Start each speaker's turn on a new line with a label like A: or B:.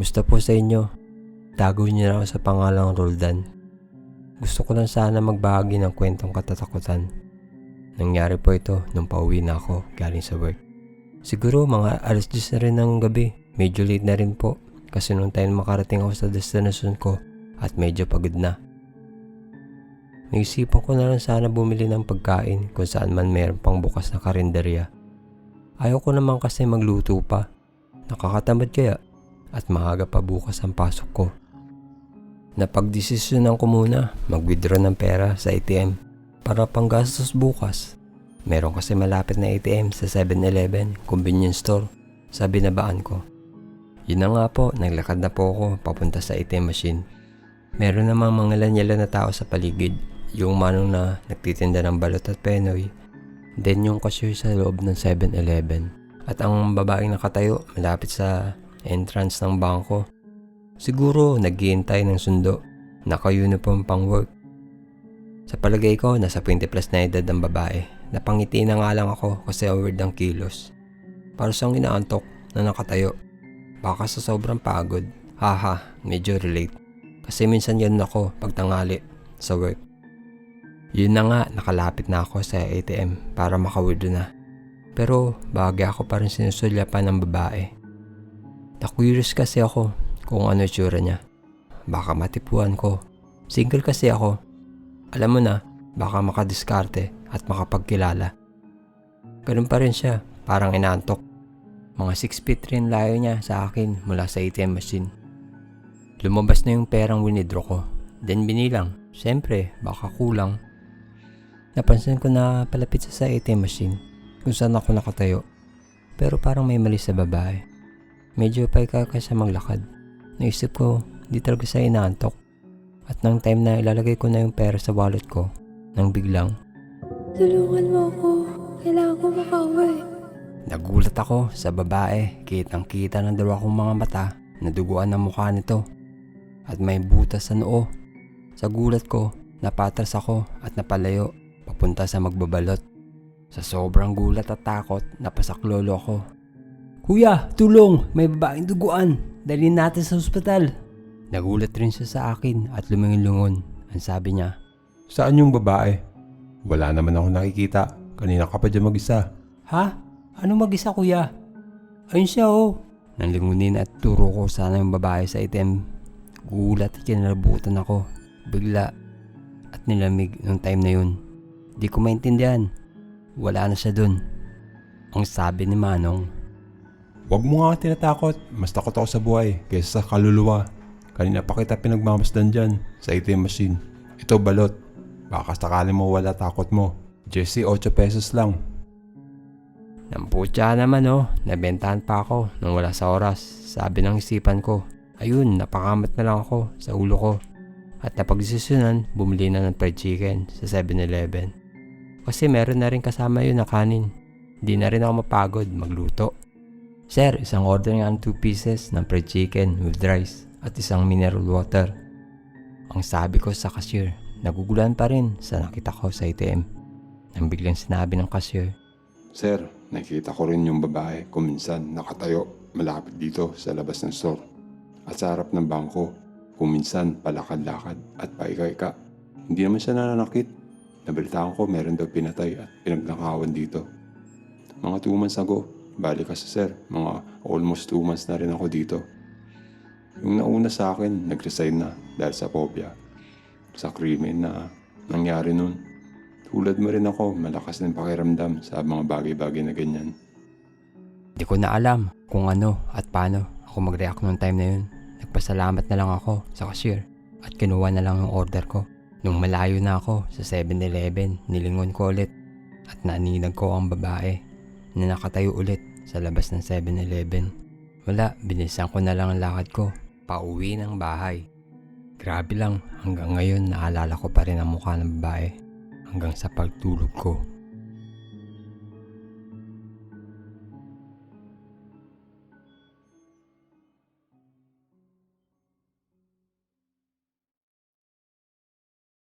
A: Musta po sa inyo? Tago niyo na ako sa pangalang Roldan. Gusto ko lang sana magbahagi ng kwentong katatakutan. Nangyari po ito nung pauwi na ako galing sa work. Siguro mga alas 10 na rin ng gabi. Medyo late na rin po kasi nung time makarating ako sa destination ko at medyo pagod na. Naisipan ko na lang sana bumili ng pagkain kung saan man meron pang bukas na karinderya. Ayaw ko naman kasi magluto pa. Nakakatamad kaya at maaga pa bukas ang pasok ko. Napagdesisyonan ko muna mag-withdraw ng pera sa ATM para panggastos bukas. Meron kasi malapit na ATM sa 7-Eleven convenience store sa binabaan ko. Yun na nga po, naglakad na po ako papunta sa ATM machine. Meron namang mga lanyalan na tao sa paligid, yung manong na nagtitinda ng balot at penoy, then yung cashier sa loob ng 7-Eleven, at ang babaeng nakatayo malapit sa entrance ng bangko. Siguro naghihintay ng sundo, naka-uniform pang work. Sa palagay ko, nasa 20 plus na edad ang babae. Napangiti na nga lang ako kasi award ng kilos. Para siyang inaantok na nakatayo. Baka sa sobrang pagod. Haha, medyo relate. Kasi minsan yan ako pag tanghali sa work. Yun na nga, nakalapit na ako sa ATM para maka-withdraw na. Pero bagay ako pa rin sinusulyapan ng babae. Na-curious kasi ako kung ano itsura niya. Baka matipuan ko. Single kasi ako. Alam mo na, baka makadiskarte at makapagkilala. Ganun pa rin siya, parang inaantok. Mga 6 feet rin layo niya sa akin mula sa ATM machine. Lumabas na yung perang winidraw ko. Then binilang. Siyempre, baka kulang. Napansin ko na palapit sa ATM machine kung saan ako nakatayo. Pero parang may mali sa babae. Medyo paika siya maglakad. Naisip ko, di talaga siya inaantok. At nang time na ilalagay ko na yung pera sa wallet ko, nang biglang,
B: Tulungan mo ako. Kailangan ko makauwi.
A: nagulat ako sa babae. Kitang kita ng dalawa kong mga mata na duguan ang mukha nito. At may butas sa noo. Sa gulat ko, napatras ako at napalayo papunta sa magbabalot. Sa sobrang gulat at takot, napasaklolo ako. Kuya, tulong! May babaeng duguan! Dalhin natin sa ospital! Nagulat rin siya sa akin at lumingin-lungon. Ang sabi niya,
C: Saan yung babae? Wala naman ako nakikita. Kanina ka pa dyan mag-isa.
A: Ha? Ano mag-isa kuya? Ayun siya oh. Nanlingunin at turo ko sana yung babae sa item. Gulat at kinalabutan ako. Bigla at nilamig nung time na yun. Di ko maintindihan. Wala na siya dun. Ang sabi ni Manong,
C: Huwag mo nga tinatakot. Mas takot ako sa buhay kaysa sa kaluluwa. Kanina pa kita pinagmamasdan dyan sa ATM machine. Ito balot. Baka sakali mo wala takot mo. Jesse, 8 pesos lang.
A: Namputya naman oh. Nabentahan pa ako nang wala sa oras. Sabi ng isipan ko. Ayun, napakamat na lang ako sa ulo ko. At napagdesisyonan, bumili na ng fried chicken sa 7-Eleven. Kasi meron na rin kasama yun na kanin. Di na rin ako mapagod magluto. Sir, isang order nga ng 2 pieces ng fried chicken with rice at isang mineral water. Ang sabi ko sa cashier, nagugulan pa rin sa nakita ko sa ATM. Nang biglang sinabi ng cashier,
C: Sir, nakikita ko rin yung babae kung minsan nakatayo malapit dito sa labas ng store. At sa harap ng bangko, kung minsan palakad-lakad at paika-ika. Hindi naman siya nananakit. Nabalitaan ko meron daw pinatay at pinagnakawan dito. Mga 2 months ago, balik kasi sir, mga almost 2 months na rin ako dito. Yung nauna sa akin, nag-resign na dahil sa phobia. Sa krimen na nangyari nun. Tulad mo rin ako, malakas ng pakiramdam sa mga bagay-bagay na ganyan.
A: di ko na alam kung ano at paano ako mag-react noong time na yun. Nagpasalamat na lang ako sa cashier at kinuha na lang yung order ko. Nung malayo na ako sa 7-Eleven, nilingon ko ulit at naninag ko ang babae na nakatayo ulit sa labas ng 7-Eleven. Wala, binisan ko na lang ang lakad ko, pauwi ng bahay. Grabe lang, hanggang ngayon naalala ko pa rin ang mukha ng babae hanggang sa pagtulog ko.